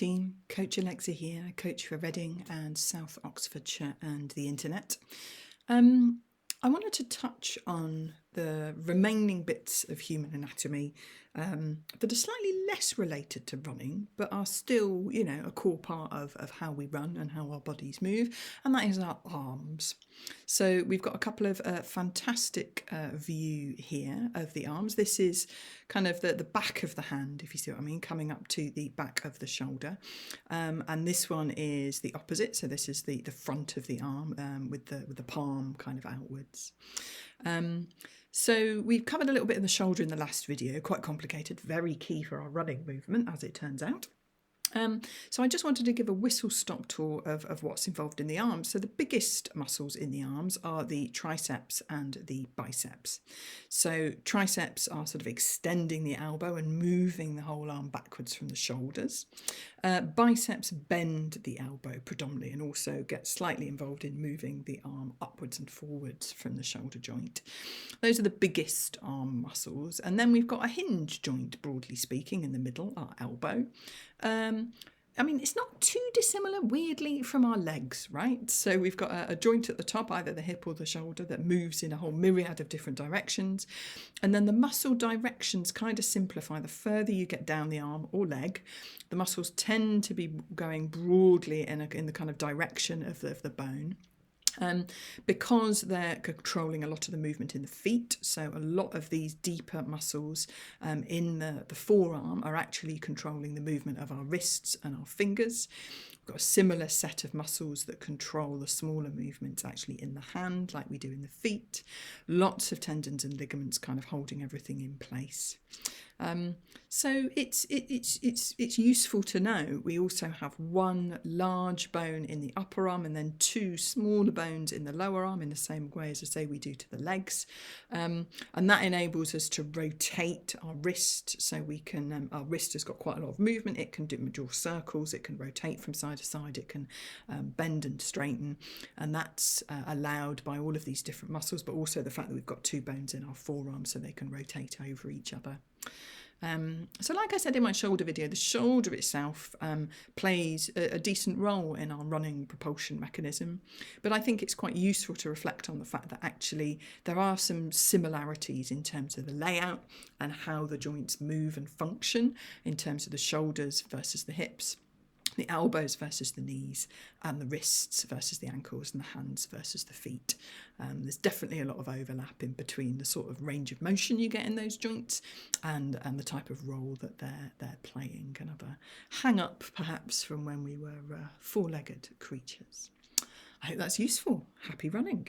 Team, Coach Alexa here, coach for Reading and South Oxfordshire and the internet. I wanted to touch on the remaining bits of human anatomy that are slightly less related to running, but are still, a core part of how we run and how our bodies move, and that is our arms. So we've got a couple of fantastic view here of the arms. This is kind of the back of the hand, if you see what I mean, coming up to the back of the shoulder. And this one is the opposite. So this is the front of the arm with the palm kind of outwards. So we've covered a little bit of the shoulder in the last video, quite complicated, very key for our running movement, as it turns out. So I just wanted to give a whistle-stop tour of what's involved in the arms. So the biggest muscles in the arms are the triceps and the biceps. So triceps are sort of extending the elbow and moving the whole arm backwards from the shoulders. Biceps bend the elbow predominantly and also get slightly involved in moving the arm upwards and forwards from the shoulder joint. Those are the biggest arm muscles. And then we've got a hinge joint, broadly speaking, in the middle, our elbow. It's not too dissimilar, weirdly, from our legs, right? So we've got a joint at the top, either the hip or the shoulder, that moves in a whole myriad of different directions. And then the muscle directions kind of simplify. The further you get down the arm or leg, the muscles tend to be going broadly in the kind of direction of the bone. Because they're controlling a lot of the movement in the feet, so a lot of these deeper muscles in the forearm are actually controlling the movement of our wrists and our fingers. We've got a similar set of muscles that control the smaller movements actually in the hand, like we do in the feet. Lots of tendons and ligaments kind of holding everything in place. So it's useful to know we also have one large bone in the upper arm and then two smaller bones in the lower arm, in the same way as I say we do to the legs, and that enables us to rotate our wrist. So we can our wrist has got quite a lot of movement. It can draw circles, it can rotate from side to side, it can bend and straighten, and that's allowed by all of these different muscles, but also the fact that we've got two bones in our forearm so they can rotate over each other. So like I said in my shoulder video, the shoulder itself plays a decent role in our running propulsion mechanism, but I think it's quite useful to reflect on the fact that actually there are some similarities in terms of the layout and how the joints move and function in terms of the shoulders versus the hips, the elbows versus the knees, and the wrists versus the ankles, and the hands versus the feet. There's definitely a lot of overlap in between the sort of range of motion you get in those joints and the type of role that they're playing, kind of a hang up perhaps from when we were four-legged creatures. I hope that's useful. Happy running.